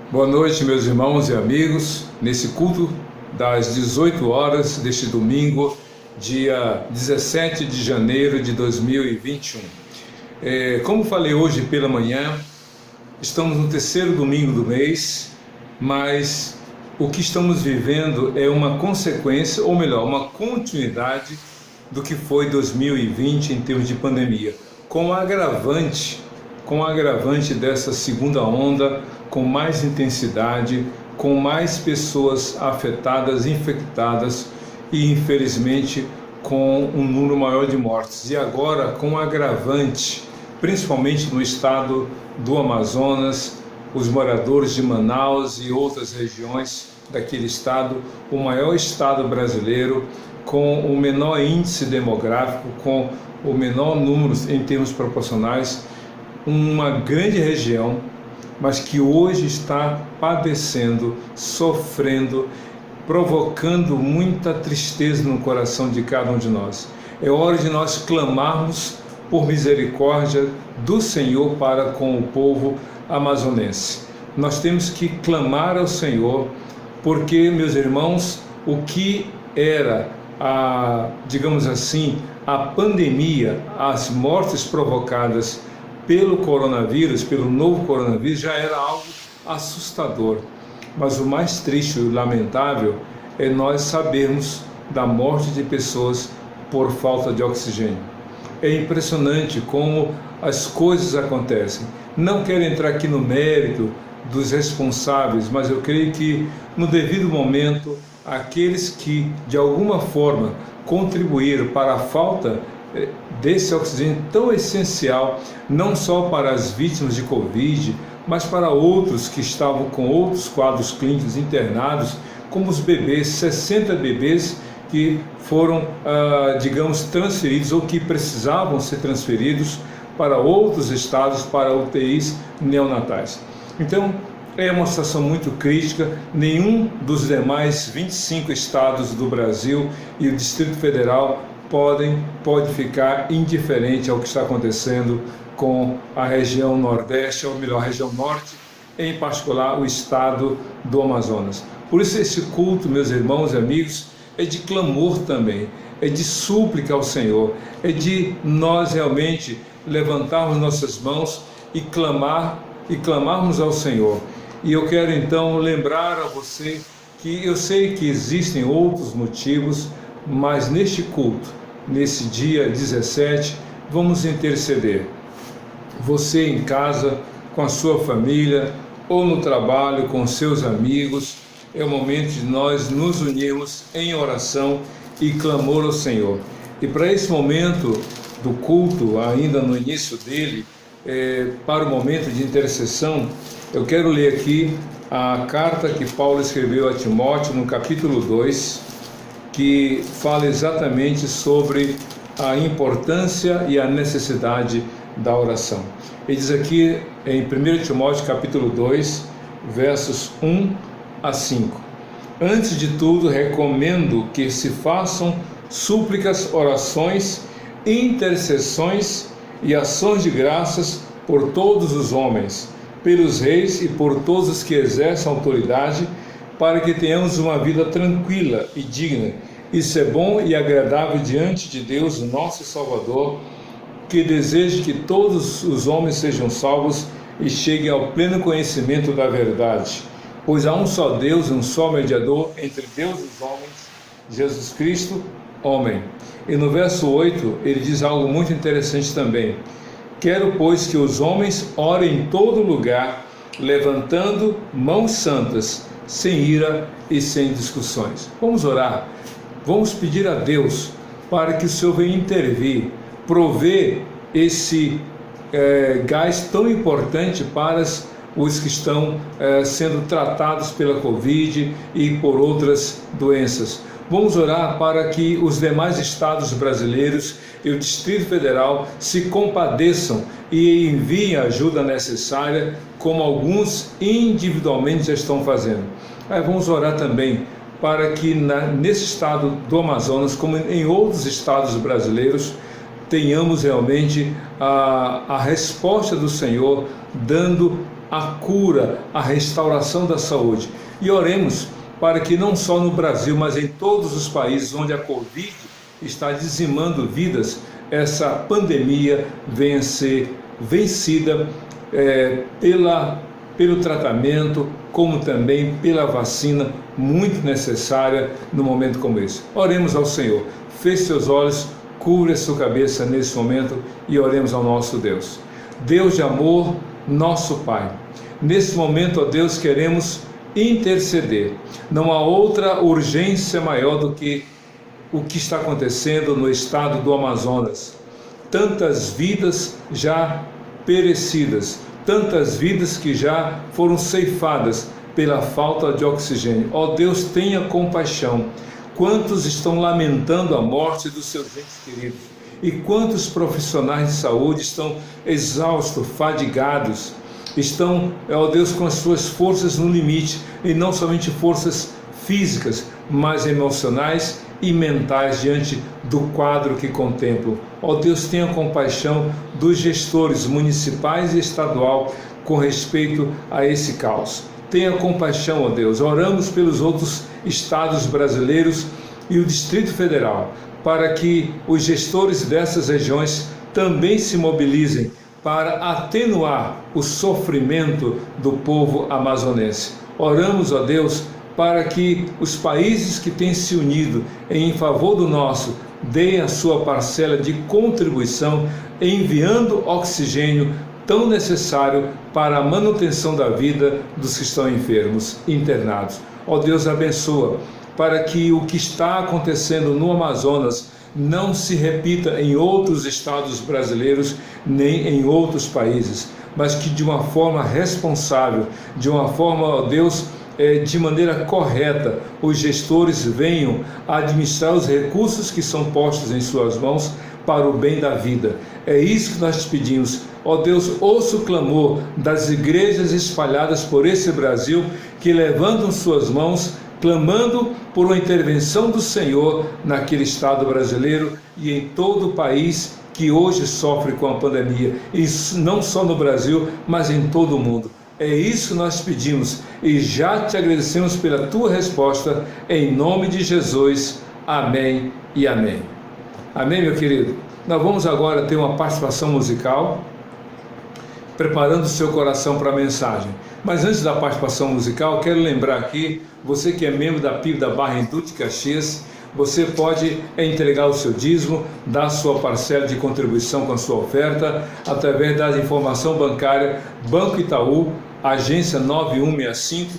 Boa noite, meus irmãos e amigos, nesse culto das 18 horas deste domingo, dia 17 de janeiro de 2021. Como falei hoje pela manhã, estamos no terceiro domingo do mês, mas o que estamos vivendo é uma consequência, ou melhor, uma continuidade do que foi 2020 em termos de pandemia, com agravante dessa segunda onda, com mais intensidade, com mais pessoas afetadas, infectadas e, infelizmente, com um número maior de mortes. E agora, com agravante, principalmente no estado do Amazonas, os moradores de Manaus e outras regiões daquele estado, o maior estado brasileiro, com o menor índice demográfico, com o menor número em termos proporcionais, uma grande região, mas que hoje está padecendo, sofrendo, provocando muita tristeza no coração de cada um de nós. É hora de nós clamarmos por misericórdia do Senhor para com o povo amazonense. Nós temos que clamar ao Senhor, porque, meus irmãos, o que era digamos assim, a pandemia, as mortes provocadas pelo coronavírus, pelo novo coronavírus, já era algo assustador. Mas o mais triste e lamentável é nós sabermos da morte de pessoas por falta de oxigênio. É impressionante como as coisas acontecem. Não quero entrar aqui no mérito dos responsáveis, mas eu creio que no devido momento, aqueles que de alguma forma contribuíram para a falta desse oxigênio tão essencial, não só para as vítimas de Covid, mas para outros que estavam com outros quadros clínicos internados, como os bebês, 60 bebês que foram, digamos, transferidos ou que precisavam ser transferidos para outros estados, para UTIs neonatais. Então, é uma situação muito crítica. Nenhum dos demais 25 estados do Brasil e o Distrito Federal pode ficar indiferente ao que está acontecendo com a região Nordeste, ou melhor, a região Norte, em particular o estado do Amazonas. Por isso esse culto, meus irmãos e amigos, é de clamor também, é de súplica ao Senhor, é de nós realmente levantarmos nossas mãos e clamarmos ao Senhor. E eu quero então lembrar a você que eu sei que existem outros motivos, mas neste culto, nesse dia 17, vamos interceder. Você em casa, com a sua família, ou no trabalho, com seus amigos, é o momento de nós nos unirmos em oração e clamor ao Senhor. E para esse momento do culto, ainda no início dele, para o momento de intercessão, eu quero ler aqui a carta que Paulo escreveu a Timóteo no capítulo 2, que fala exatamente sobre a importância e a necessidade da oração. Ele diz aqui em 1 Timóteo capítulo 2, versos 1 a 5. Antes de tudo, recomendo que se façam súplicas, orações, intercessões e ações de graças por todos os homens, pelos reis e por todos os que exercem autoridade, para que tenhamos uma vida tranquila e digna. Isso é bom e agradável diante de Deus, nosso Salvador, que deseja que todos os homens sejam salvos e cheguem ao pleno conhecimento da verdade. Pois há um só Deus, um só mediador entre Deus e os homens, Jesus Cristo, homem. E no verso 8, ele diz algo muito interessante também. Quero, pois, que os homens orem em todo lugar, levantando mãos santas, sem ira e sem discussões. Vamos orar. Vamos pedir a Deus para que o Senhor venha intervir, prover esse gás tão importante para os que estão sendo tratados pela Covid e por outras doenças. Vamos orar para que os demais estados brasileiros e o Distrito Federal se compadeçam e enviem a ajuda necessária, como alguns individualmente já estão fazendo. Vamos orar também para que nesse estado do Amazonas, como em outros estados brasileiros, tenhamos realmente a resposta do Senhor, dando a cura, a restauração da saúde. E oremos para que não só no Brasil, mas em todos os países onde a Covid está dizimando vidas, essa pandemia venha ser vencida pelo tratamento, como também pela vacina muito necessária no momento como esse. Oremos ao Senhor. Feche seus olhos, cubra a sua cabeça nesse momento e oremos ao nosso Deus. Deus de amor, nosso Pai. Nesse momento, ó Deus, queremos interceder. Não há outra urgência maior do que o que está acontecendo no estado do Amazonas. Tantas vidas já perecidas, tantas vidas que já foram ceifadas pela falta de oxigênio. Ó Deus, tenha compaixão. Quantos estão lamentando a morte dos seus entes queridos? E quantos profissionais de saúde estão exaustos, fadigados, estão, ó Deus, com as suas forças no limite, e não somente forças físicas, mas emocionais e mentais diante do quadro que contemplam. Ó Deus, tenha compaixão dos gestores municipais e estadual com respeito a esse caos. Tenha compaixão, ó Deus. Oramos pelos outros estados brasileiros e o Distrito Federal, para que os gestores dessas regiões também se mobilizem para atenuar o sofrimento do povo amazonense. Oramos, ó Deus, para que os países que têm se unido em favor do nosso deem a sua parcela de contribuição, enviando oxigênio tão necessário para a manutenção da vida dos que estão enfermos, internados. Ó Deus, abençoa, para que o que está acontecendo no Amazonas não se repita em outros estados brasileiros, nem em outros países, mas que de uma forma responsável, de uma forma, ó Deus, de maneira correta, os gestores venham a administrar os recursos que são postos em suas mãos para o bem da vida. É isso que nós te pedimos. Ó Deus, ouça o clamor das igrejas espalhadas por esse Brasil, que levantam suas mãos, clamando por uma intervenção do Senhor naquele estado brasileiro e em todo o país que hoje sofre com a pandemia, e não só no Brasil, mas em todo o mundo. É isso que nós pedimos e já te agradecemos pela tua resposta, em nome de Jesus. Amém e amém. Amém, meu querido? Nós vamos agora ter uma participação musical, preparando o seu coração para a mensagem. Mas antes da participação musical, quero lembrar aqui, você que é membro da PIB da Barra em Duque Caxias, você pode entregar o seu dízimo, dar a sua parcela de contribuição com a sua oferta, através da informação bancária Banco Itaú, agência 9165,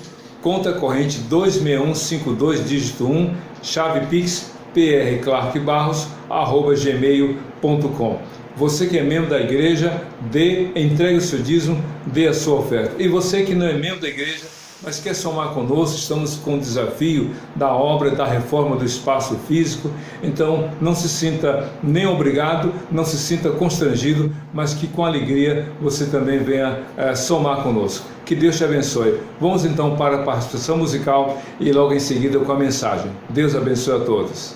conta corrente 26152, dígito 1, chave Pix, prclarkbarros@gmail.com. Você que é membro da igreja, entregue o seu dízimo, dê a sua oferta. E você que não é membro da igreja, mas quer somar conosco, estamos com o desafio da obra da reforma do espaço físico, então não se sinta nem obrigado, não se sinta constrangido, mas que com alegria você também venha somar conosco. Que Deus te abençoe. Vamos então para a participação musical e logo em seguida com a mensagem. Deus abençoe a todos.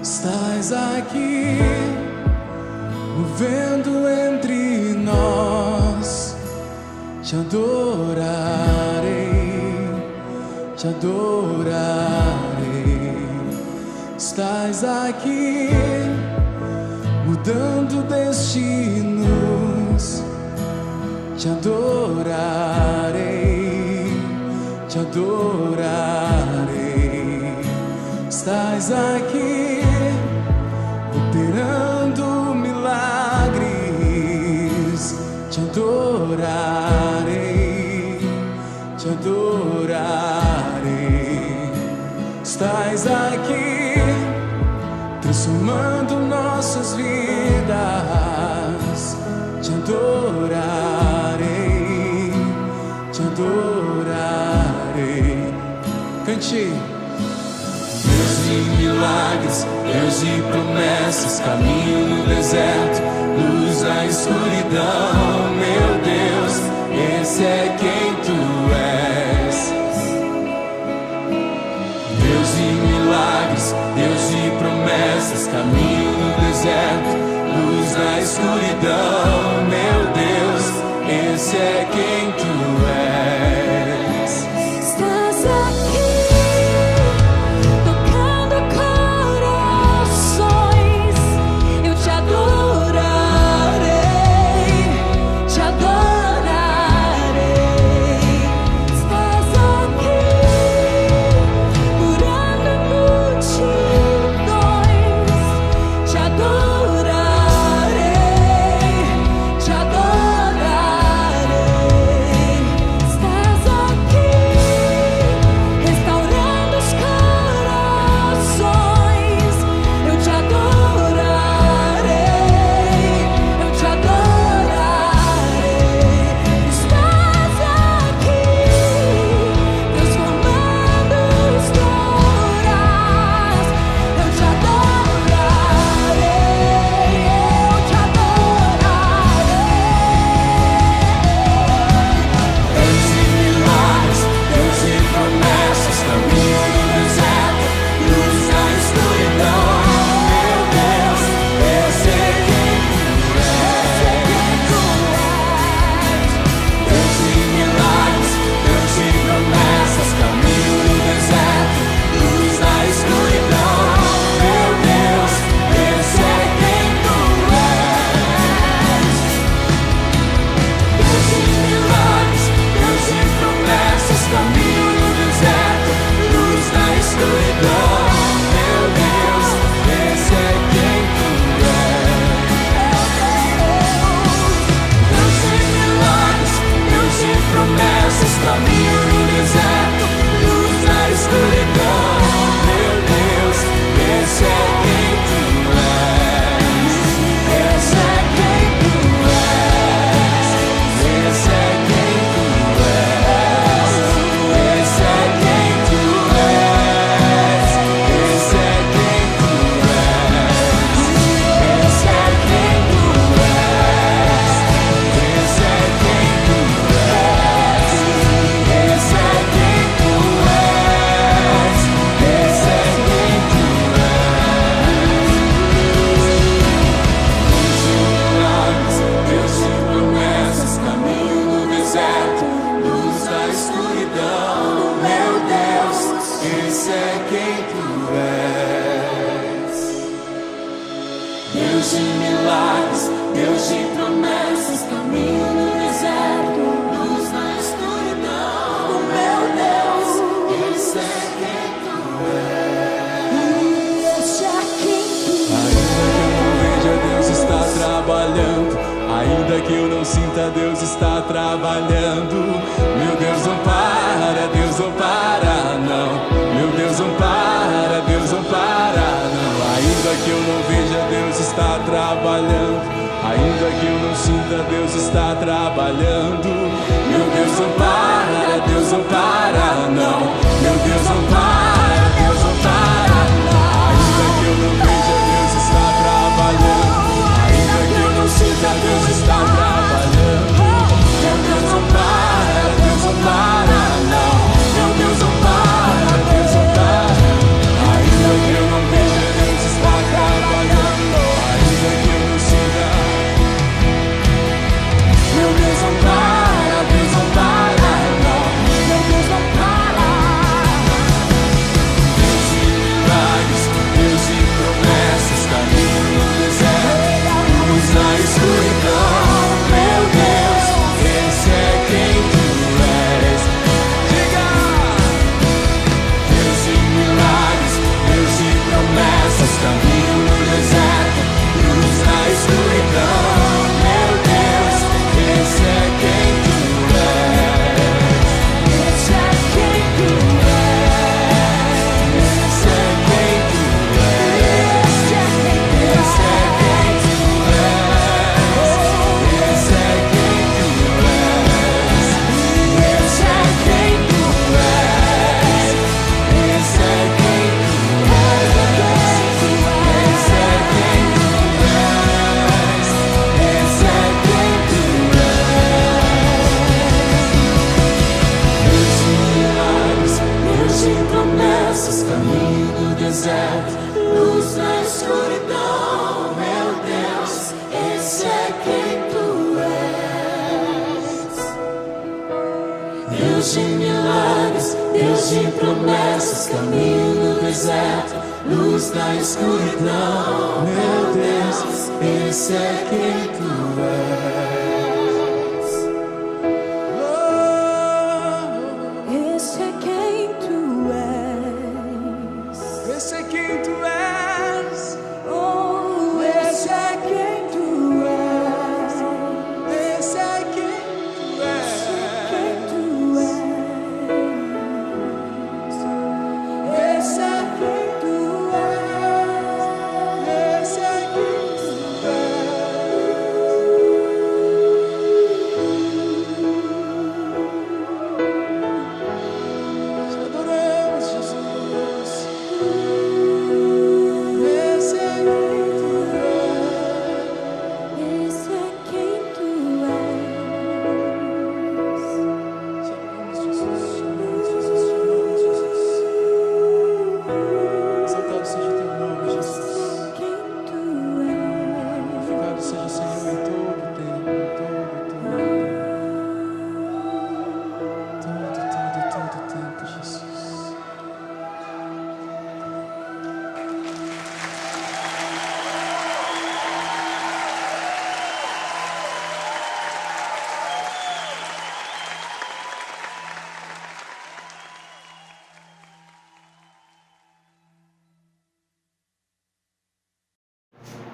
Estás aqui, movendo entre nós. Te adorarei, te adorarei. Estás aqui, mudando destinos. Te adorarei, te adorarei. Estás aqui, operando milagres. Te adorarei, te adorarei. Estás aqui, transformando nossas vidas. Te adorarei, te adorarei. Cante. Deus de milagres, Deus de promessas, caminho no deserto, luz na escuridão. Meu Deus, esse é quem tu és. Deus de milagres, Deus de promessas, caminho no deserto, luz na escuridão. Meu Deus, esse é quem tu és. Estás aqui, tocando corações. Eu te adorarei, te adorarei. Estás aqui, curando multidões. Te adorarei, te adorarei. Estás aqui, restaurando os corações. Eu te adorarei, eu te adorarei. Estás aqui, transformando histórias. Eu te adorarei, eu te adorarei. Deus de milagres, Deus de promessas, caminho no deserto, luz na escuridão. Meu Deus, esse é quem tu és. Deus de milagres, Deus de promessas, caminho no deserto, luz na escuridão. Meu Deus, esse é quem tu és. Deus de milagres, Deus de promessas, caminho no deserto, luz na escuridão. Meu Deus, esse é quem tu és. Deus de milagres, Deus de promessas, caminho no deserto, luz na escuridão. Meu Deus, esse é quem tu és. Esse é quem tu és. Esse é quem tu és. Esse é quem tu és. Esse é quem tu és. Esse é quem tu és. Esse é quem tu és. Esse é quem tu és. Esse é quem tu és. Deus de promessas, caminho no deserto, luz na escuridão. Meu Deus, esse é quem tu és. Deus de milagres, Deus de promessas, caminho no deserto, luz na escuridão. Meu Deus, esse é quem tu és. Esse é quem tu Ainda que eu não veja, Deus está trabalhando. Ainda que eu não sinta, Deus está trabalhando. Meu Deus, não para, Deus não para, não. Meu Deus, não para, Deus não para, não. Ainda que eu não veja, Deus está trabalhando. Ainda que eu não sinta, Deus está trabalhando. Meu Deus, não para, Deus não para, não. Meu Deus, não para, Deus não para, não. Ainda que eu não veja, Deus está trabalhando. Ainda que eu não sinta, Deus está trabalhando. Meu Deus, não para, Deus não para, não. Meu Deus, não para, Deus não para. Ainda que eu não veja, Deus está trabalhando. Ainda que eu não sinta, meu Deus, não para, Deus Deus de milagres, Deus de promessas, caminho no deserto, luz na escuridão. Meu Deus, esse é quem tu és. Esse é quem tu és. Esse é quem tu és. Oh, esse é quem tu és. Esse é quem tu és. Quem tu és. Esse é quem tu és. Esse é quem tu és. Te adoramos, Jesus. Esse é quem tu és. Esse é quem tu és. Te amamos, Jesus. Te amamos, Jesus. Te amamos, Jesus. Exaltado seja teu nome, Jesus. Quem tu és. Glorificado seja o Senhor em todo o tempo, em todo o tempo, Jesus.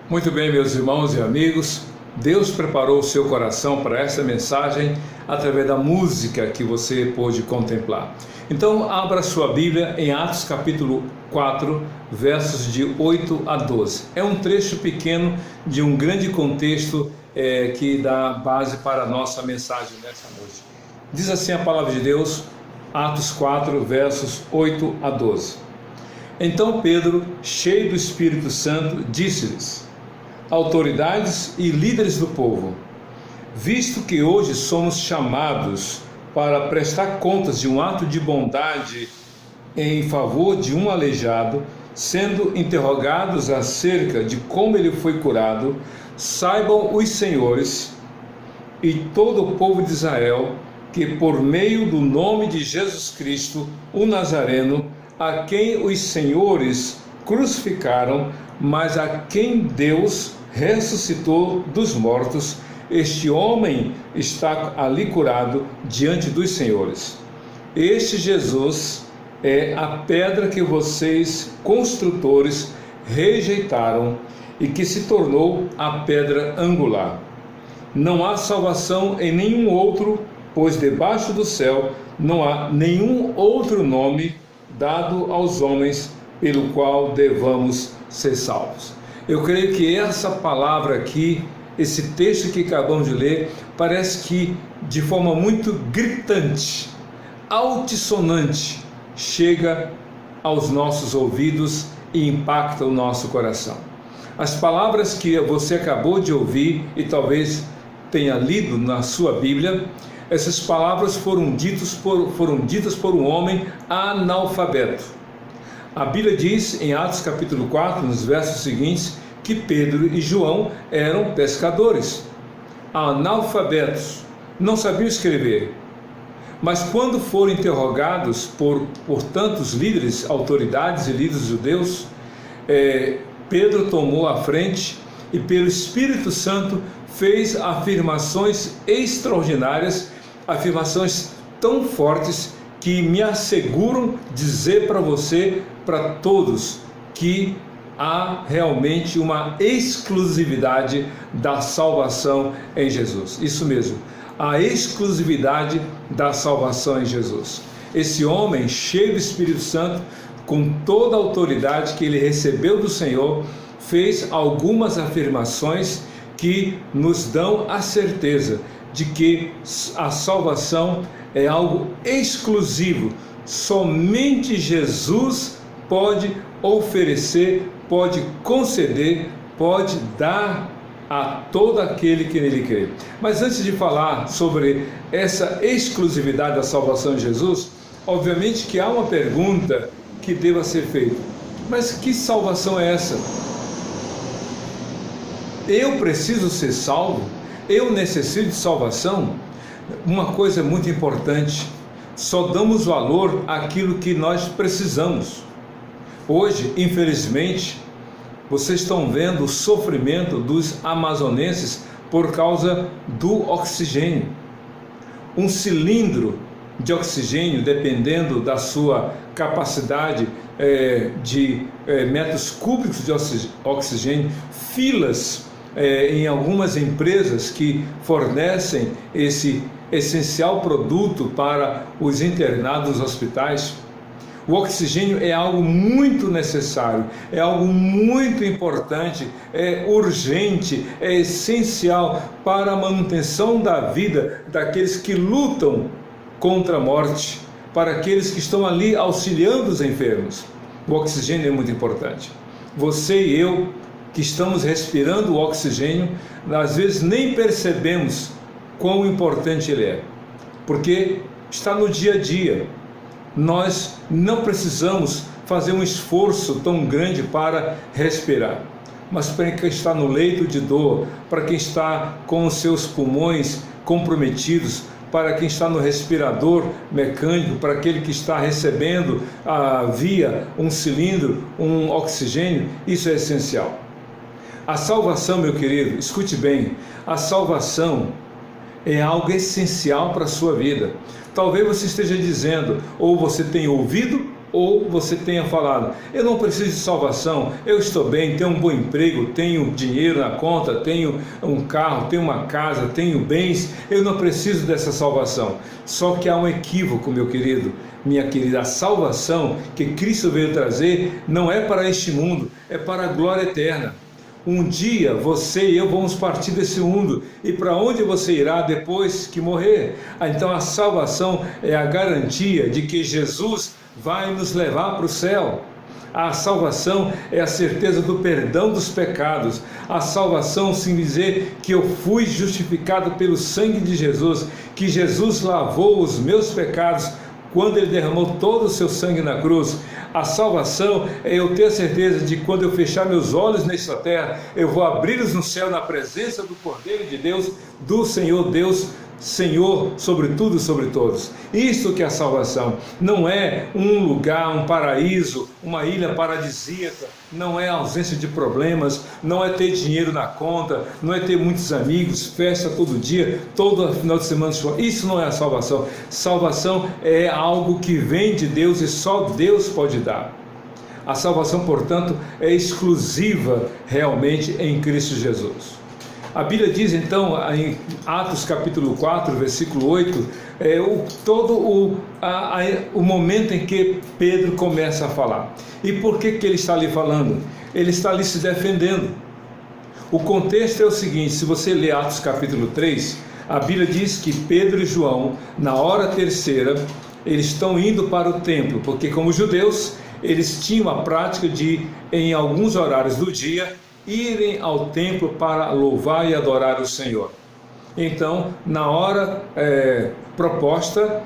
Muito bem, meus irmãos e amigos, Deus preparou o seu coração para essa mensagem através da música que você pôde contemplar. Então, abra sua Bíblia em Atos capítulo 4, versos de 8 a 12. É um trecho pequeno de um grande contexto que dá base para a nossa mensagem nessa noite. Diz assim a palavra de Deus, Atos 4, versos 8 a 12. Então Pedro, cheio do Espírito Santo, disse-lhes: autoridades e líderes do povo, visto que hoje somos chamados para prestar contas de um ato de bondade em favor de um aleijado, sendo interrogados acerca de como ele foi curado, saibam os senhores e todo o povo de Israel que por meio do nome de Jesus Cristo, o Nazareno, a quem os senhores crucificaram, mas a quem Deus ressuscitou dos mortos, este homem está ali curado diante dos senhores. Este Jesus é a pedra que vocês, construtores, rejeitaram e que se tornou a pedra angular. Não há salvação em nenhum outro, pois debaixo do céu não há nenhum outro nome dado aos homens pelo qual devamos ser salvos. Eu creio que essa palavra aqui, esse texto que acabamos de ler, parece que de forma muito gritante, altissonante, chega aos nossos ouvidos e impacta o nosso coração. As palavras que você acabou de ouvir e talvez tenha lido na sua Bíblia, essas palavras foram ditas por um homem analfabeto. A Bíblia diz em Atos capítulo 4, nos versos seguintes, que Pedro e João eram pescadores, analfabetos, não sabiam escrever. Mas quando foram interrogados por tantos líderes, autoridades e líderes judeus, Pedro tomou a frente e pelo Espírito Santo fez afirmações extraordinárias, afirmações tão fortes que me asseguram dizer para você, para todos, que há realmente uma exclusividade da salvação em Jesus. Isso mesmo, a exclusividade da salvação em Jesus. Esse homem cheio do Espírito Santo, com toda a autoridade que ele recebeu do Senhor, fez algumas afirmações que nos dão a certeza de que a salvação é algo exclusivo. Somente Jesus pode oferecer, pode conceder, pode dar a todo aquele que nele crê. Mas antes de falar sobre essa exclusividade da salvação de Jesus, obviamente que há uma pergunta que deva ser feita. Mas que salvação é essa? Eu preciso ser salvo? Eu necessito de salvação? Uma coisa muito importante, só damos valor àquilo que nós precisamos. Hoje, infelizmente, vocês estão vendo o sofrimento dos amazonenses por causa do oxigênio. Um cilindro de oxigênio, dependendo da sua capacidade de metros cúbicos de oxigênio, filas em algumas empresas que fornecem esse essencial produto para os internados nos hospitais. O oxigênio é algo muito necessário, é algo muito importante, é urgente, é essencial para a manutenção da vida daqueles que lutam contra a morte, para aqueles que estão ali auxiliando os enfermos. O oxigênio é muito importante. Você e eu, que estamos respirando o oxigênio, às vezes nem percebemos quão importante ele é, porque está no dia a dia. Nós não precisamos fazer um esforço tão grande para respirar, mas para quem está no leito de dor, para quem está com os seus pulmões comprometidos, para quem está no respirador mecânico, para aquele que está recebendo via um cilindro, um oxigênio, isso é essencial. A salvação, meu querido, escute bem, a salvação é algo essencial para a sua vida. Talvez você esteja dizendo, ou você tenha ouvido, ou você tenha falado: eu não preciso de salvação, eu estou bem, tenho um bom emprego, tenho dinheiro na conta, tenho um carro, tenho uma casa, tenho bens, eu não preciso dessa salvação. Só que há um equívoco, meu querido, minha querida. A salvação que Cristo veio trazer não é para este mundo, é para a glória eterna. Um dia você e eu vamos partir desse mundo, e para onde você irá depois que morrer? Então a salvação é a garantia de que Jesus vai nos levar para o céu. A salvação é a certeza do perdão dos pecados. A salvação sim dizer que eu fui justificado pelo sangue de Jesus, que Jesus lavou os meus pecados quando ele derramou todo o seu sangue na cruz. A salvação é eu ter a certeza de que quando eu fechar meus olhos nesta terra, eu vou abri-los no céu na presença do Cordeiro de Deus, do Senhor Deus, Senhor sobre tudo e sobre todos. Isto que é a salvação. Não é um lugar, um paraíso, uma ilha paradisíaca, não é ausência de problemas, não é ter dinheiro na conta, não é ter muitos amigos, festa todo dia, todo final de semana. Isso não é a salvação. Salvação é algo que vem de Deus e só Deus pode dar. A salvação, portanto, é exclusiva realmente em Cristo Jesus. A Bíblia diz então em Atos capítulo 4, versículo 8, o momento em que Pedro começa a falar. E por que ele está ali falando? Ele está ali se defendendo. O contexto é o seguinte: se você ler Atos capítulo 3, a Bíblia diz que Pedro e João, na hora terceira, eles estão indo para o templo, porque como judeus, eles tinham a prática de, em alguns horários do dia, irem ao templo para louvar e adorar o Senhor. Então, na hora proposta,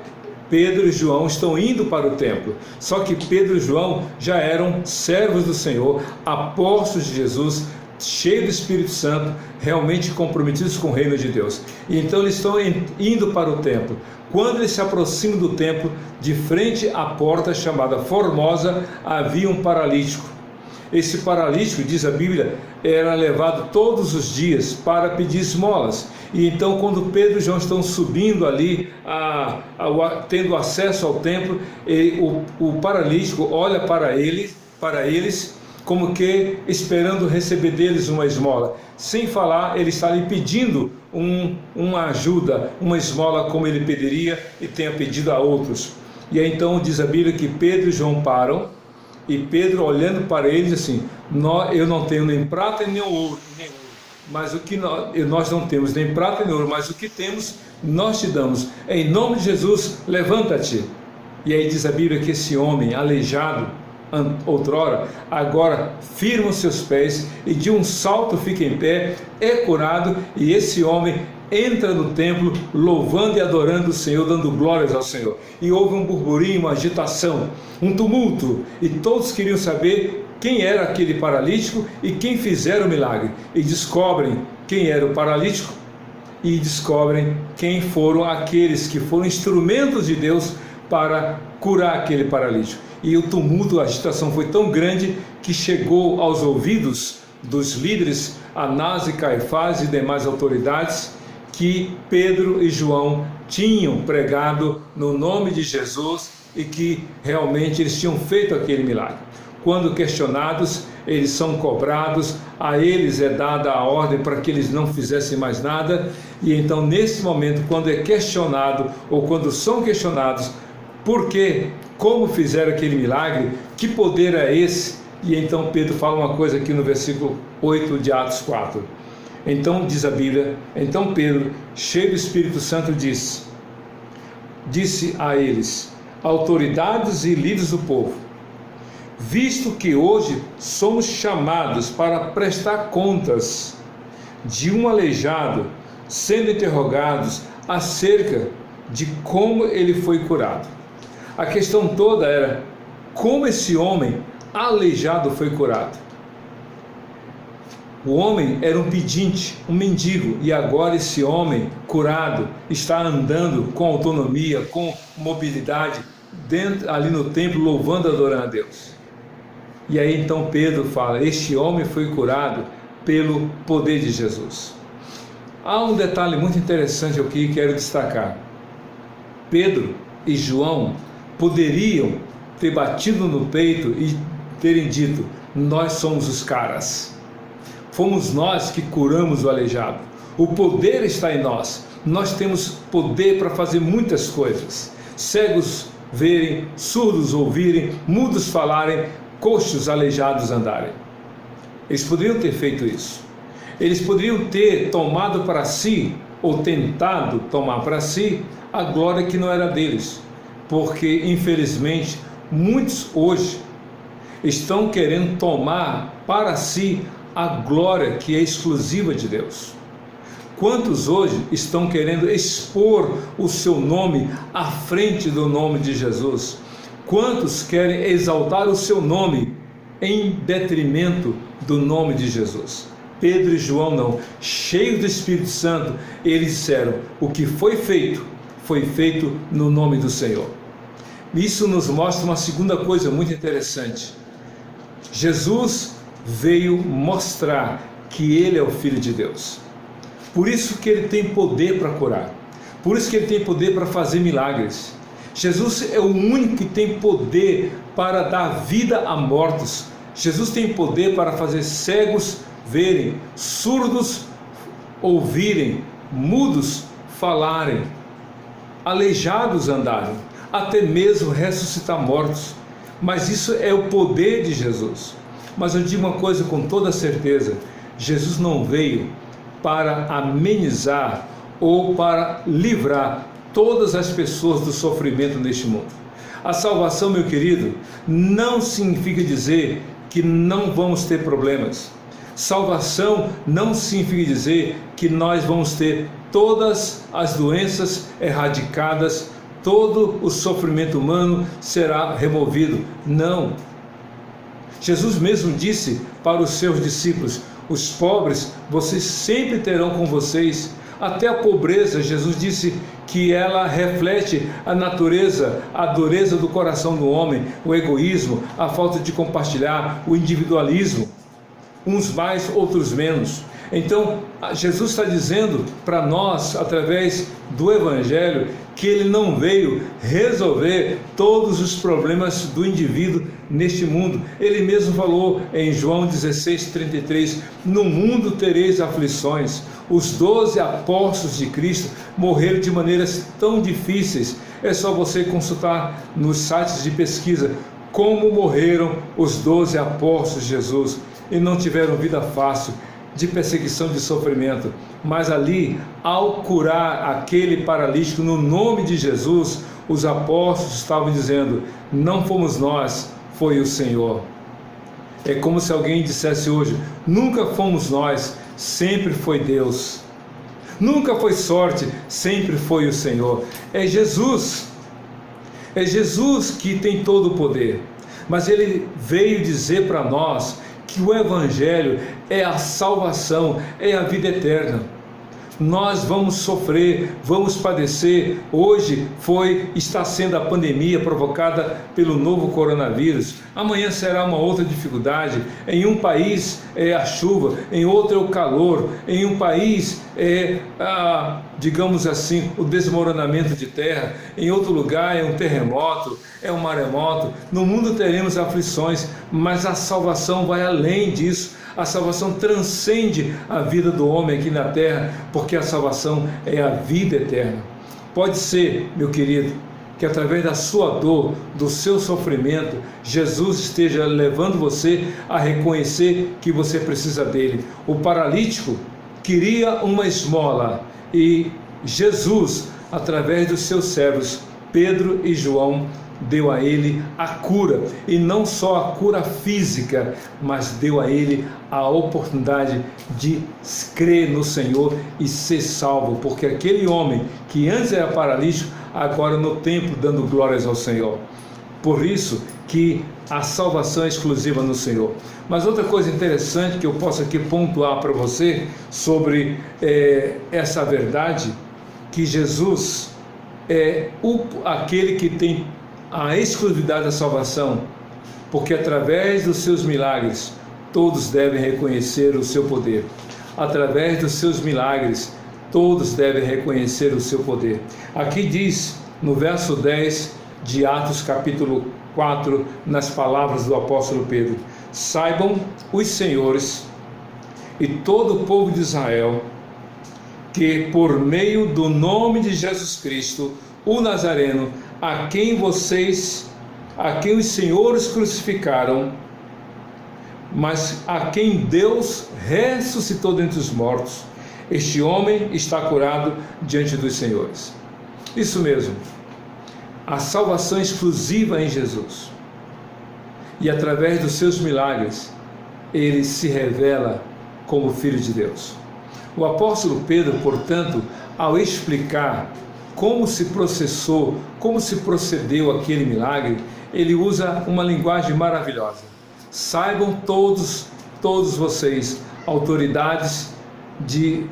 Pedro e João estão indo para o templo. Só que Pedro e João já eram servos do Senhor, apóstolos de Jesus, cheios do Espírito Santo, realmente comprometidos com o reino de Deus. E então eles estão indo para o templo. Quando eles se aproximam do templo, de frente à porta chamada Formosa, havia um paralítico. Esse paralítico, diz a Bíblia, era levado todos os dias para pedir esmolas. E então, quando Pedro e João estão subindo ali, tendo acesso ao templo, o paralítico olha para eles, como que esperando receber deles uma esmola. Sem falar, ele está ali pedindo uma ajuda, uma esmola, como ele pediria e tenha pedido a outros. E aí então diz a Bíblia que Pedro e João param, e Pedro, olhando para eles, assim: eu não tenho nem prata nem ouro, mas o que nós não temos nem prata nem ouro, mas o que temos nós te damos. Em nome de Jesus, levanta-te. E aí diz a Bíblia que esse homem aleijado outrora, agora firma os seus pés e de um salto fica em pé, é curado, e esse homem entra no templo louvando e adorando o Senhor, dando glórias ao Senhor. E houve um burburinho, uma agitação, um tumulto, e todos queriam saber quem era aquele paralítico e quem fizera o milagre. E descobrem quem era o paralítico e descobrem quem foram aqueles que foram instrumentos de Deus para curar aquele paralítico. E o tumulto, a agitação foi tão grande que chegou aos ouvidos dos líderes, Anás e Caifás e demais autoridades, que Pedro e João tinham pregado no nome de Jesus e que realmente eles tinham feito aquele milagre. Quando questionados, eles são cobrados, a eles é dada a ordem para que eles não fizessem mais nada, e então nesse momento, quando é questionado, ou quando são questionados, por quê, como fizeram aquele milagre, que poder é esse? E então Pedro fala uma coisa aqui no versículo 8 de Atos 4. Então diz a Bíblia, então Pedro, cheio do Espírito Santo, disse a eles, autoridades e líderes do povo, visto que hoje somos chamados para prestar contas de um aleijado, sendo interrogados acerca de como ele foi curado. A questão toda era como esse homem aleijado foi curado. O homem era um pedinte, um mendigo, e agora esse homem curado está andando com autonomia, com mobilidade, ali no templo, louvando e adorando a Deus. E aí então Pedro fala, este homem foi curado pelo poder de Jesus. Há um detalhe muito interessante aqui que quero destacar. Pedro e João poderiam ter batido no peito e terem dito, nós somos os caras. Fomos nós que curamos o aleijado. O poder está em nós. Nós temos poder para fazer muitas coisas. Cegos verem, surdos ouvirem, mudos falarem, coxos aleijados andarem. Eles poderiam ter feito isso. Eles poderiam ter tomado para si, ou tentado tomar para si, a glória que não era deles. Porque, infelizmente, muitos hoje estão querendo tomar para si a glória que é exclusiva de Deus. Quantos hoje estão querendo expor o seu nome à frente do nome de Jesus? Quantos querem exaltar o seu nome em detrimento do nome de Jesus? Pedro e João não, cheios do Espírito Santo, eles disseram, o que foi feito no nome do Senhor. Isso nos mostra uma segunda coisa muito interessante. Jesus veio mostrar que Ele é o Filho de Deus. Por isso que Ele tem poder para curar. Por isso que Ele tem poder para fazer milagres. Jesus é o único que tem poder para dar vida a mortos. Jesus tem poder para fazer cegos verem, surdos ouvirem, mudos falarem, aleijados andarem, até mesmo ressuscitar mortos. Mas isso é o poder de Jesus. Mas eu digo uma coisa com toda certeza, Jesus não veio para amenizar ou para livrar todas as pessoas do sofrimento neste mundo. A salvação, meu querido, não significa dizer que não vamos ter problemas. Salvação não significa dizer que nós vamos ter todas as doenças erradicadas, todo o sofrimento humano será removido. Não. Jesus mesmo disse para os seus discípulos, os pobres vocês sempre terão com vocês. Até a pobreza, Jesus disse que ela reflete a natureza, a dureza do coração do homem, o egoísmo, a falta de compartilhar, o individualismo, uns mais, outros menos. Então, Jesus está dizendo para nós, através do Evangelho, que Ele não veio resolver todos os problemas do indivíduo neste mundo. Ele mesmo falou em João 16:33, no mundo tereis aflições. Os 12 apóstolos de Cristo morreram de maneiras tão difíceis. É só você consultar nos sites de pesquisa como morreram os 12 apóstolos de Jesus, e não tiveram vida fácil, de perseguição, de sofrimento. Mas ali, ao curar aquele paralítico no nome de Jesus, os apóstolos estavam dizendo, não fomos nós, foi o Senhor. É como se alguém dissesse hoje, nunca fomos nós, sempre foi Deus. Nunca foi sorte, sempre foi o Senhor. É Jesus que tem todo o poder. Mas Ele veio dizer para nós que o Evangelho é a salvação, é a vida eterna. Nós vamos sofrer, vamos padecer. Hoje está sendo a pandemia provocada pelo novo coronavírus. Amanhã será uma outra dificuldade. Em um país é a chuva, em outro é o calor, em um país é, digamos assim, o desmoronamento de terra, em outro lugar é um terremoto, é um maremoto. No mundo teremos aflições, mas a salvação vai além disso. A salvação transcende a vida do homem aqui na terra, porque a salvação é a vida eterna. Pode ser, meu querido, que através da sua dor, do seu sofrimento, Jesus esteja levando você a reconhecer que você precisa dele. O paralítico queria uma esmola e Jesus, através dos seus servos, Pedro e João, deu a ele a cura, e não só a cura física, mas deu a ele a oportunidade de crer no Senhor e ser salvo, porque aquele homem que antes era paralítico, agora no templo dando glórias ao Senhor. Por isso que a salvação é exclusiva no Senhor. Mas outra coisa interessante que eu posso aqui pontuar para você sobre essa verdade, que Jesus é aquele que tem a exclusividade da salvação, porque através dos seus milagres todos devem reconhecer o seu poder. Através dos seus milagres todos devem reconhecer o seu poder. Aqui diz no verso 10 de Atos capítulo 4, nas palavras do apóstolo Pedro: saibam os senhores e todo o povo de Israel que por meio do nome de Jesus Cristo, o Nazareno, a quem os senhores crucificaram, mas a quem Deus ressuscitou dentre os mortos, este homem está curado diante dos senhores. Isso mesmo, a salvação exclusiva em Jesus, e através dos seus milagres ele se revela como Filho de Deus. O apóstolo Pedro, portanto, ao explicar como se processou, como se procedeu aquele milagre, ele usa uma linguagem maravilhosa. Saibam todos vocês, autoridades de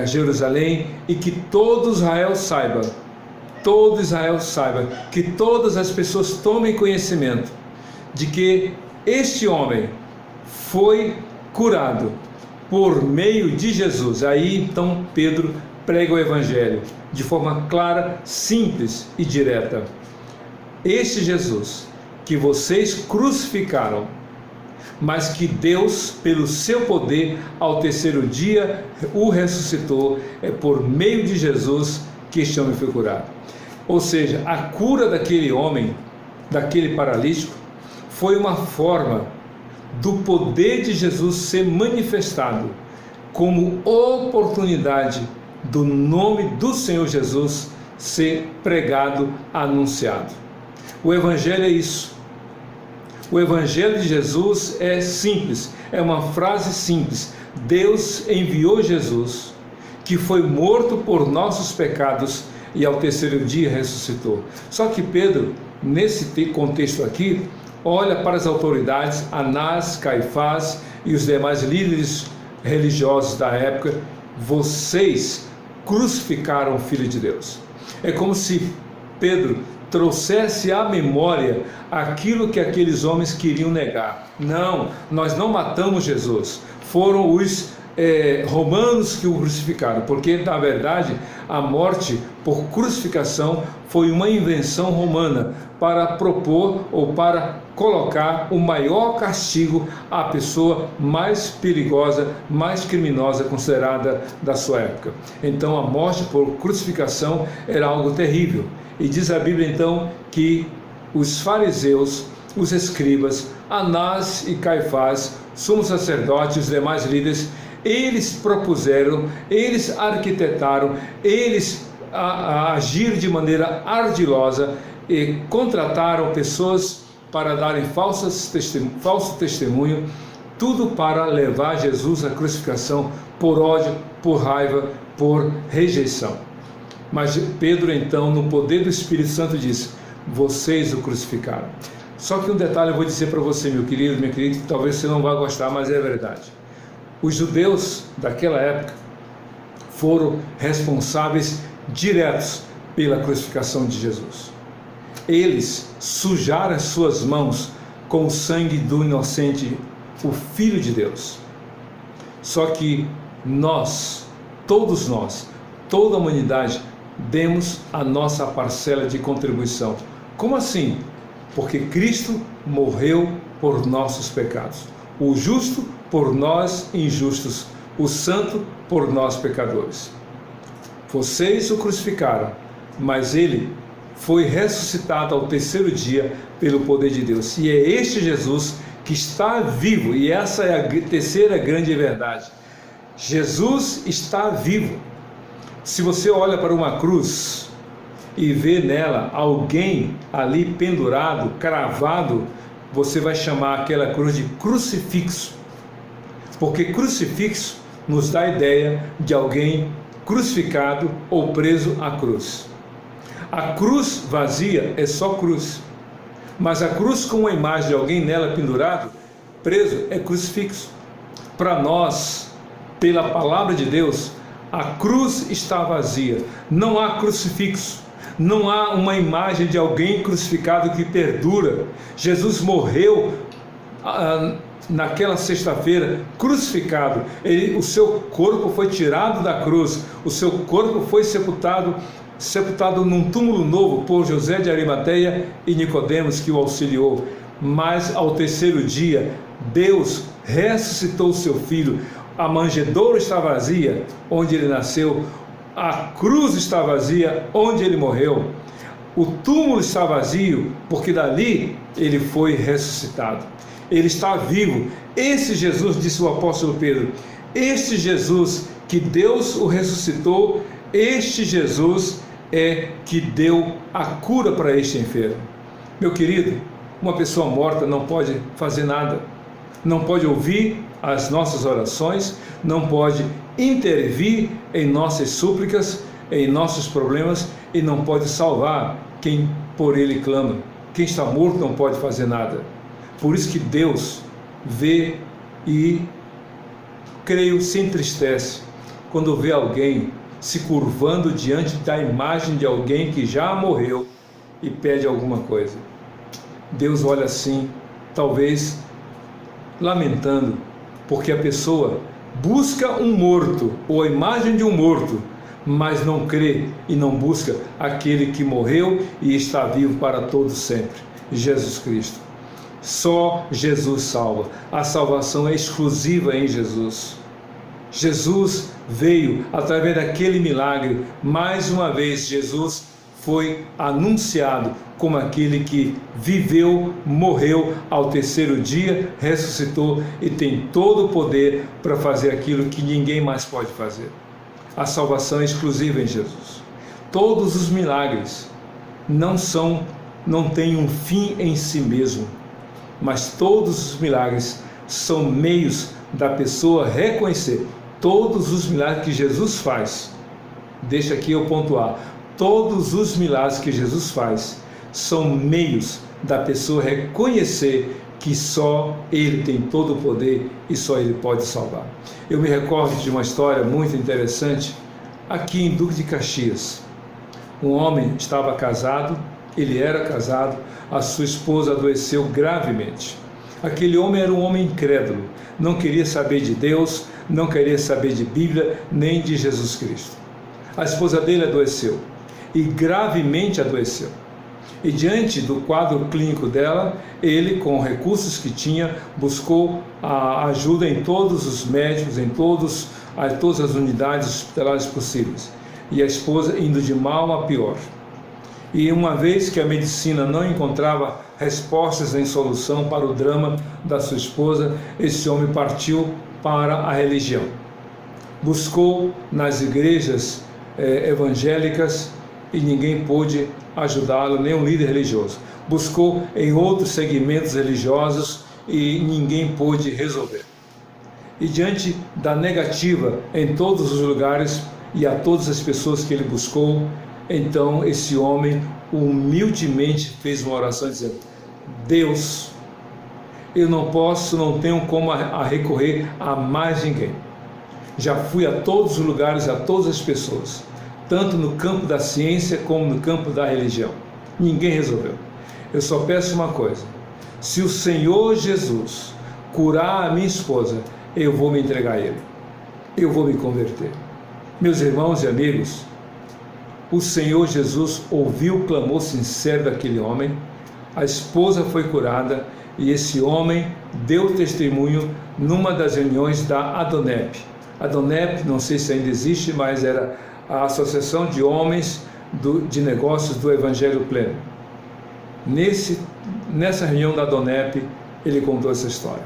Jerusalém, e que todo Israel saiba, que todas as pessoas tomem conhecimento de que este homem foi curado por meio de Jesus. Aí então Pedro prega o Evangelho de forma clara, simples e direta. Este Jesus que vocês crucificaram, mas que Deus, pelo seu poder, ao terceiro dia o ressuscitou, é por meio de Jesus que este homem foi curado. Ou seja, a cura daquele homem, daquele paralítico, foi uma forma do poder de Jesus ser manifestado como oportunidade do nome do Senhor Jesus ser pregado, anunciado. O Evangelho é isso. O Evangelho de Jesus é simples, é uma frase simples. Deus enviou Jesus, que foi morto por nossos pecados e ao terceiro dia ressuscitou. Só que Pedro, nesse contexto aqui, olha para as autoridades, Anás, Caifás e os demais líderes religiosos da época. Vocês crucificaram o Filho de Deus. É como se Pedro trouxesse à memória aquilo que aqueles homens queriam negar. Não, nós não matamos Jesus, foram os romanos que o crucificaram, porque na verdade a morte por crucificação foi uma invenção romana para propor ou para colocar o maior castigo à pessoa mais perigosa, mais criminosa considerada da sua época. Então a morte por crucificação era algo terrível. E diz a Bíblia então que os fariseus, os escribas, Anás e Caifás, sumos sacerdotes e os demais líderes, eles propuseram, eles arquitetaram, eles agiram de maneira ardilosa e contrataram pessoas para darem falso testemunho, tudo para levar Jesus à crucificação por ódio, por raiva, por rejeição. Mas Pedro então, no poder do Espírito Santo, disse: vocês o crucificaram. Só que um detalhe eu vou dizer para você, meu querido, minha querida, que talvez você não vá gostar, mas é verdade. Os judeus daquela época foram responsáveis diretos pela crucificação de Jesus. Eles sujaram as suas mãos com o sangue do inocente, o Filho de Deus. Só que nós, todos nós, toda a humanidade, demos a nossa parcela de contribuição. Como assim? Porque Cristo morreu por nossos pecados. O justo por nós injustos, o santo por nós pecadores. Vocês o crucificaram, mas ele foi ressuscitado ao terceiro dia pelo poder de Deus. E é este Jesus que está vivo, e essa é a terceira grande verdade. Jesus está vivo. Se você olha para uma cruz e vê nela alguém ali pendurado, cravado, você vai chamar aquela cruz de crucifixo, porque crucifixo nos dá a ideia de alguém crucificado ou preso à cruz. A cruz vazia é só cruz, mas a cruz com a imagem de alguém nela pendurado, preso, é crucifixo. Para nós, pela palavra de Deus, a cruz está vazia, não há crucifixo, não há uma imagem de alguém crucificado que perdura. Jesus morreu naquela sexta-feira, crucificado. O seu corpo foi tirado da cruz, o seu corpo foi sepultado num túmulo novo por José de Arimateia e Nicodemos, que o auxiliou. Mas ao terceiro dia, Deus ressuscitou o seu filho. A manjedoura está vazia, onde ele nasceu. A cruz está vazia, onde ele morreu. O túmulo está vazio, porque dali ele foi ressuscitado. Ele está vivo. Esse Jesus, disse o apóstolo Pedro, este Jesus que Deus o ressuscitou, este Jesus é que deu a cura para este enfermo. Meu querido, uma pessoa morta não pode fazer nada, não pode ouvir as nossas orações, não pode intervir em nossas súplicas, em nossos problemas, e não pode salvar quem por ele clama. Quem está morto não pode fazer nada. Por isso que Deus vê e, creio, se entristece quando vê alguém se curvando diante da imagem de alguém que já morreu e pede alguma coisa. Deus olha assim, talvez lamentando, porque a pessoa busca um morto ou a imagem de um morto, mas não crê e não busca aquele que morreu e está vivo para todos sempre, Jesus Cristo. Só Jesus salva. A salvação é exclusiva em Jesus. Jesus veio através daquele milagre. Mais uma vez, Jesus foi anunciado como aquele que viveu, morreu, ao terceiro dia ressuscitou e tem todo o poder para fazer aquilo que ninguém mais pode fazer. A salvação é exclusiva em Jesus. Todos os milagres não têm um fim em si mesmo, mas todos os milagres são meios da pessoa reconhecer. Todos os milagres que Jesus faz, deixa aqui eu pontuar, todos os milagres que Jesus faz são meios da pessoa reconhecer que só Ele tem todo o poder e só Ele pode salvar. Eu me recordo de uma história muito interessante aqui em Duque de Caxias. Um homem estava casado, ele era casado, a sua esposa adoeceu gravemente. Aquele homem era um homem incrédulo, não queria saber de Deus, não queria saber de Bíblia, nem de Jesus Cristo. A esposa dele adoeceu, e gravemente adoeceu. E diante do quadro clínico dela, ele, com recursos que tinha, buscou a ajuda em todos os médicos, em todas as unidades hospitalares possíveis. E a esposa indo de mal a pior. E uma vez que a medicina não encontrava respostas em solução para o drama da sua esposa, esse homem partiu para a religião. Buscou nas igrejas evangélicas e ninguém pôde ajudá-lo, nem um líder religioso. Buscou em outros segmentos religiosos e ninguém pôde resolver. E diante da negativa em todos os lugares e a todas as pessoas que ele buscou, então esse homem humildemente fez uma oração dizendo: Deus, eu não tenho como recorrer a mais ninguém. Já fui a todos os lugares, a todas as pessoas, tanto no campo da ciência como no campo da religião. Ninguém resolveu. Eu só peço uma coisa: se o Senhor Jesus curar a minha esposa, eu vou me entregar a Ele, eu vou me converter. Meus irmãos e amigos, o Senhor Jesus ouviu o clamor sincero daquele homem, a esposa foi curada e esse homem deu testemunho numa das reuniões da Adonep. Adonep, não sei se ainda existe, mas era a Associação de Homens de Negócios do Evangelho Pleno. Nessa reunião da Adonep, ele contou essa história.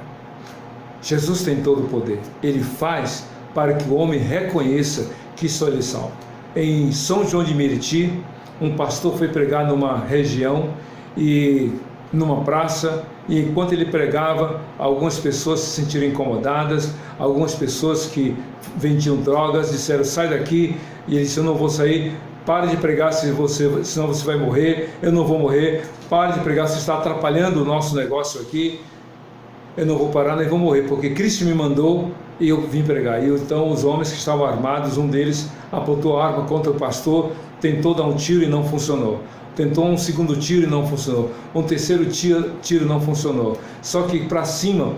Jesus tem todo o poder. Ele faz para que o homem reconheça que só ele salva. Em São João de Meriti, um pastor foi pregar numa região e numa praça, e enquanto ele pregava, algumas pessoas se sentiram incomodadas, algumas pessoas que vendiam drogas disseram: sai daqui, e ele disse: eu não vou sair, pare de pregar, senão você vai morrer. Eu não vou morrer, pare de pregar, você está atrapalhando o nosso negócio aqui. Eu não vou parar, nem vou morrer, porque Cristo me mandou e eu vim pregar. E então os homens que estavam armados, um deles apontou a arma contra o pastor, tentou dar um tiro e não funcionou. Tentou um segundo tiro e não funcionou. Um terceiro tiro não funcionou. Só que para cima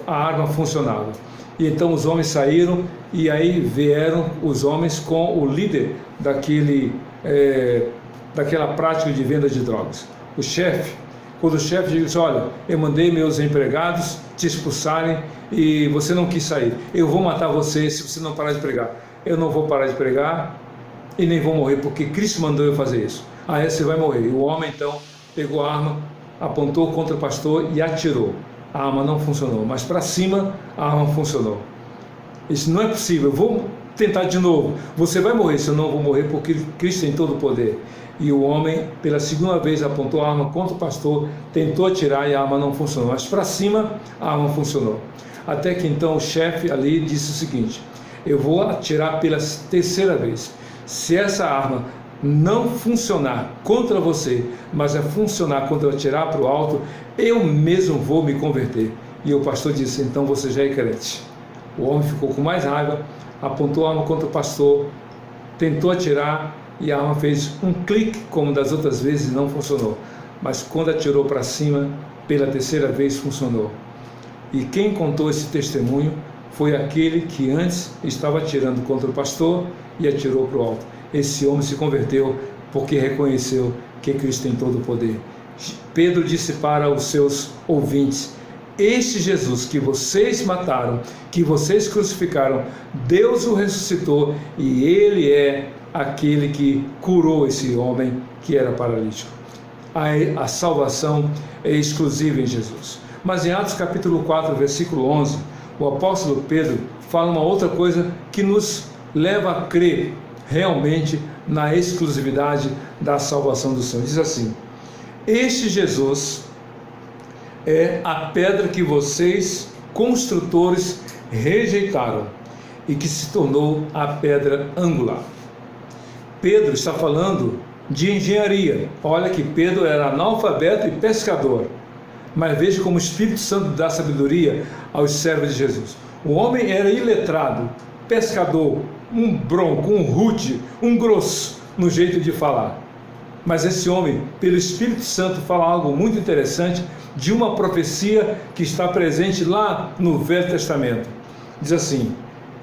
a arma funcionava. E então os homens saíram e aí vieram os homens com o líder daquela prática de venda de drogas. O chefe. Quando o chefe disse: olha, eu mandei meus empregados te expulsarem e você não quis sair. Eu vou matar você se você não parar de pregar. Eu não vou parar de pregar e nem vou morrer, porque Cristo mandou eu fazer isso. Aí você vai morrer. E o homem então pegou a arma, apontou contra o pastor e atirou. A arma não funcionou, mas para cima a arma funcionou. Isso não é possível, eu vou tentar de novo. Você vai morrer, se eu não vou morrer, porque Cristo tem todo o poder. E o homem, pela segunda vez, apontou a arma contra o pastor, tentou atirar e a arma não funcionou, mas para cima a arma funcionou. Até que então o chefe ali disse o seguinte: eu vou atirar pela terceira vez. Se essa arma não funcionar contra você, mas funcionar quando eu atirar para o alto, eu mesmo vou me converter. E o pastor disse: então você já é crente. O homem ficou com mais raiva, apontou a arma contra o pastor, tentou atirar e a arma fez um clique como das outras vezes e não funcionou. Mas quando atirou para cima, pela terceira vez funcionou. E quem contou esse testemunho foi aquele que antes estava atirando contra o pastor e atirou para o alto. Esse homem se converteu porque reconheceu que Cristo tem todo o poder. Pedro disse para os seus ouvintes: este Jesus que vocês mataram, que vocês crucificaram, Deus o ressuscitou e Ele é aquele que curou esse homem que era paralítico. A salvação é exclusiva em Jesus. Mas em Atos capítulo 4, versículo 11, o apóstolo Pedro fala uma outra coisa que nos leva a crer realmente na exclusividade da salvação do Senhor. Diz assim: este Jesus é a pedra que vocês, construtores, rejeitaram e que se tornou a pedra angular. Pedro está falando de engenharia. Olha que Pedro era analfabeto e pescador, mas veja como o Espírito Santo dá sabedoria aos servos de Jesus. O homem era iletrado, pescador, um bronco, um rude, um grosso no jeito de falar. Mas esse homem, pelo Espírito Santo, fala algo muito interessante de uma profecia que está presente lá no Velho Testamento. Diz assim: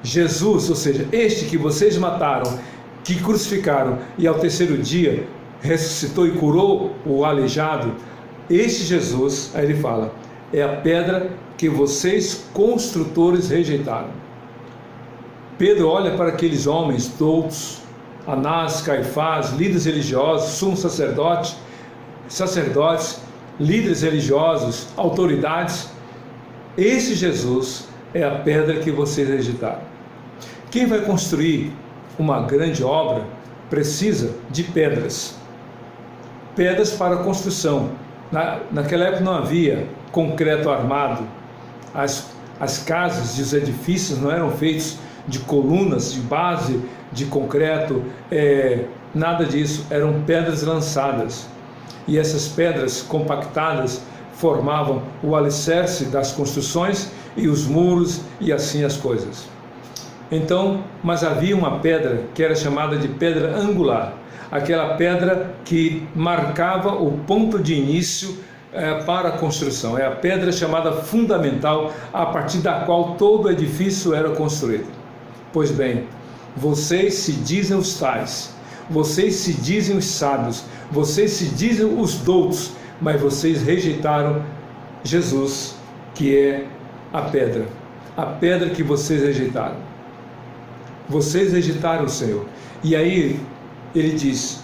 Jesus, ou seja, este que vocês mataram, que crucificaram e ao terceiro dia ressuscitou e curou o aleijado, este Jesus, aí ele fala, é a pedra que vocês construtores rejeitaram. Pedro olha para aqueles homens doutos, Anás, Caifás, líderes religiosos, sumos sacerdotes, líderes religiosos, autoridades. Esse Jesus é a pedra que vocês rejeitaram. Quem vai construir uma grande obra precisa de pedras para construção. Naquela época não havia concreto armado, as casas e os edifícios não eram feitos de colunas, de base de concreto, nada disso, eram pedras lançadas, e essas pedras compactadas formavam o alicerce das construções e os muros e assim as coisas. Então, mas havia uma pedra que era chamada de pedra angular, aquela pedra que marcava o ponto de início para a construção. É a pedra chamada fundamental, a partir da qual todo edifício era construído. Pois bem, vocês se dizem os tais, vocês se dizem os sábios, vocês se dizem os doutos, mas vocês rejeitaram Jesus, que é a pedra que vocês rejeitaram. Vocês rejeitaram o Senhor. E aí ele diz: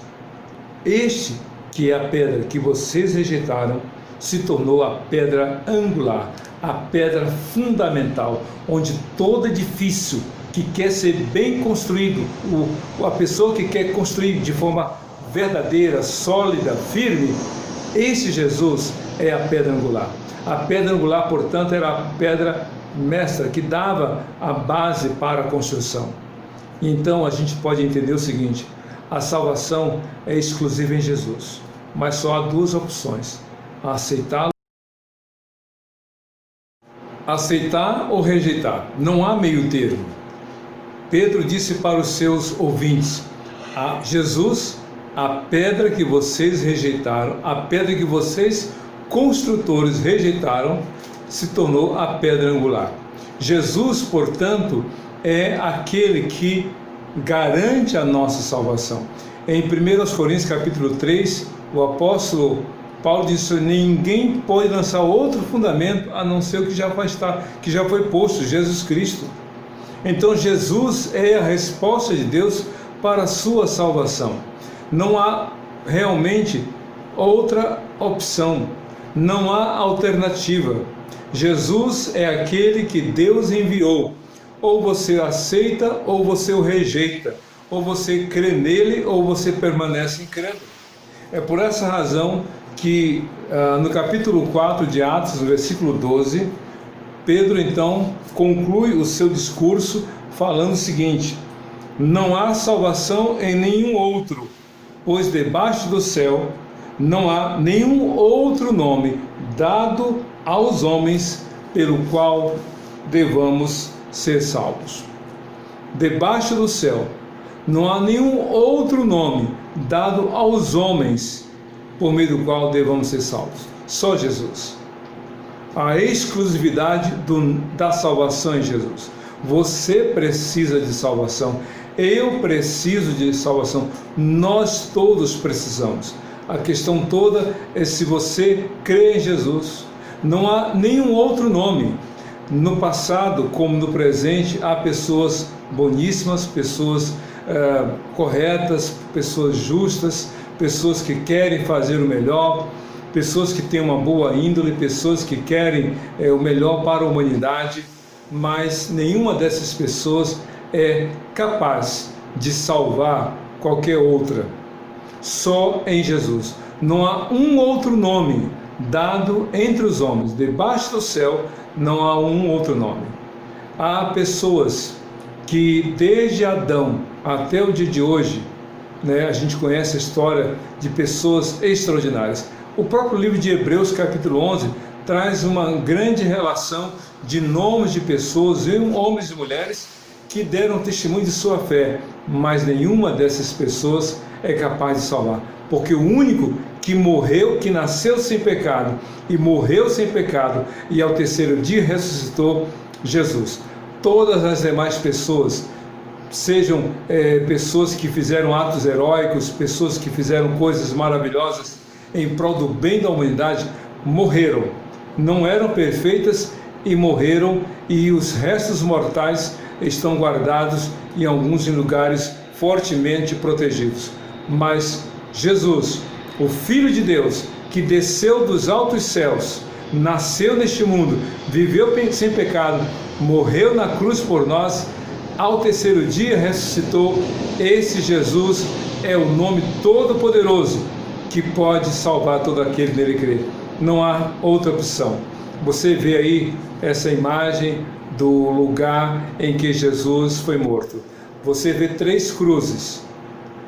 este que é a pedra que vocês rejeitaram se tornou a pedra angular, a pedra fundamental, onde todo edifício que quer ser bem construído, a pessoa que quer construir de forma verdadeira, sólida, firme, esse Jesus é a pedra angular. A pedra angular, portanto, era a pedra mestra que dava a base para a construção. Então a gente pode entender o seguinte: a salvação é exclusiva em Jesus, mas só há duas opções: aceitá-lo, aceitar ou rejeitar. Não há meio termo. Pedro disse para os seus ouvintes: Jesus, a pedra que vocês rejeitaram, a pedra que vocês construtores rejeitaram, se tornou a pedra angular. Jesus, portanto, é aquele que garante a nossa salvação. Em 1 Coríntios capítulo 3, o apóstolo Paulo disse: ninguém pode lançar outro fundamento a não ser o que já foi posto, Jesus Cristo. Então Jesus é a resposta de Deus para a sua salvação. Não há realmente outra opção, não há alternativa. Jesus é aquele que Deus enviou. Ou você aceita, ou você o rejeita. Ou você crê nele, ou você permanece incrédulo. É por essa razão que no capítulo 4 de Atos, no versículo 12, Pedro então conclui o seu discurso falando o seguinte: não há salvação em nenhum outro, pois debaixo do céu não há nenhum outro nome dado aos homens pelo qual devamos ser salvos. Debaixo do céu não há nenhum outro nome dado aos homens por meio do qual devamos ser salvos. Só Jesus. A exclusividade da salvação em Jesus. Você precisa de salvação. Eu preciso de salvação. Nós todos precisamos. A questão toda é se você crê em Jesus. Não há nenhum outro nome. No passado, como no presente, há pessoas boníssimas, pessoas corretas, pessoas justas, pessoas que querem fazer o melhor, pessoas que têm uma boa índole, pessoas que querem o melhor para a humanidade, mas nenhuma dessas pessoas é capaz de salvar qualquer outra. Só em Jesus. Não há um outro nome dado entre os homens. Debaixo do céu não há um outro nome. Há pessoas que desde Adão até o dia de hoje, a gente conhece a história de pessoas extraordinárias. O próprio livro de Hebreus, capítulo 11, traz uma grande relação de nomes de pessoas, homens e mulheres, que deram testemunho de sua fé, mas nenhuma dessas pessoas é capaz de salvar, porque o único que morreu, que nasceu sem pecado e morreu sem pecado e ao terceiro dia ressuscitou, Jesus. Todas as demais pessoas, sejam pessoas que fizeram atos heróicos, pessoas que fizeram coisas maravilhosas em prol do bem da humanidade, morreram, não eram perfeitas e morreram, e os restos mortais estão guardados em alguns lugares fortemente protegidos. Mas Jesus, o Filho de Deus, que desceu dos altos céus, nasceu neste mundo, viveu sem pecado, morreu na cruz por nós, ao terceiro dia ressuscitou. Esse Jesus é o nome todo-poderoso que pode salvar todo aquele que nele crê. Não há outra opção. Você vê aí essa imagem do lugar em que Jesus foi morto. Você vê 3 cruzes,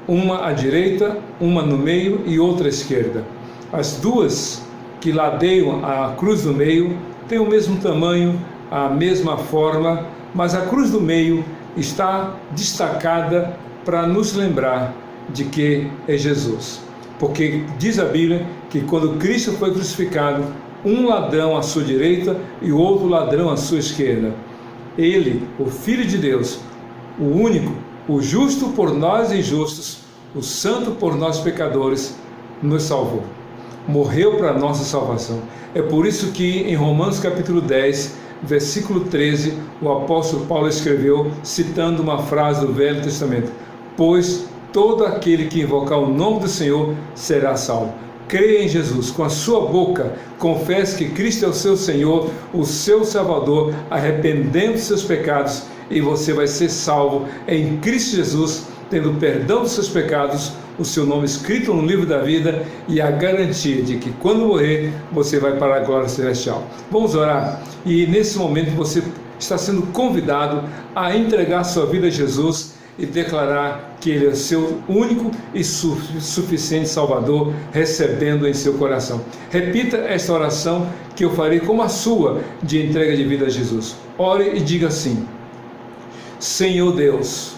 uma à direita, uma no meio e outra à esquerda. As duas que ladeiam a cruz do meio têm o mesmo tamanho, a mesma forma, mas a cruz do meio está destacada para nos lembrar de que é Jesus. Porque diz a Bíblia que quando Cristo foi crucificado, um ladrão à sua direita e o outro ladrão à sua esquerda. Ele, o Filho de Deus, o único, o justo por nós injustos, o santo por nós pecadores, nos salvou. Morreu para a nossa salvação. É por isso que em Romanos capítulo 10, versículo 13, o apóstolo Paulo escreveu, citando uma frase do Velho Testamento: pois todo aquele que invocar o nome do Senhor será salvo. Creia em Jesus, com a sua boca, confesse que Cristo é o seu Senhor, o seu Salvador, arrependendo dos seus pecados, e você vai ser salvo em Cristo Jesus, tendo perdão dos seus pecados, o seu nome escrito no livro da vida e a garantia de que quando morrer, você vai para a glória celestial. Vamos orar, e nesse momento você está sendo convidado a entregar sua vida a Jesus e declarar que Ele é o seu único e suficiente Salvador, recebendo em seu coração. Repita esta oração que eu farei como a sua de entrega de vida a Jesus. Ore e diga assim: Senhor Deus,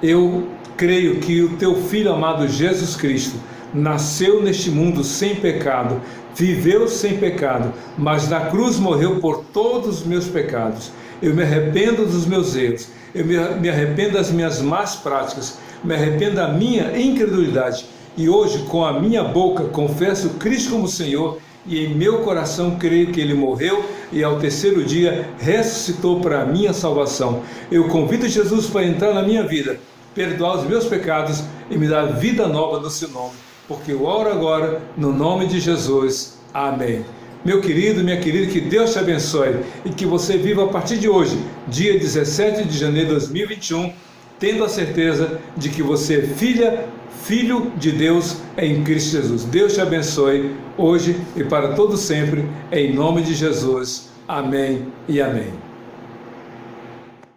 eu creio que o teu Filho amado Jesus Cristo nasceu neste mundo sem pecado, viveu sem pecado, mas na cruz morreu por todos os meus pecados. Eu me arrependo dos meus erros, eu me arrependo das minhas más práticas, me arrependo da minha incredulidade, e hoje com a minha boca confesso Cristo como Senhor, e em meu coração creio que Ele morreu e ao terceiro dia ressuscitou para a minha salvação. Eu convido Jesus para entrar na minha vida, perdoar os meus pecados e me dar vida nova no seu nome, porque eu oro agora no nome de Jesus. Amém. Meu querido, minha querida, que Deus te abençoe e que você viva a partir de hoje, dia 17 de janeiro de 2021, tendo a certeza de que você é filho de Deus em Cristo Jesus. Deus te abençoe hoje e para todo sempre, em nome de Jesus. Amém e amém.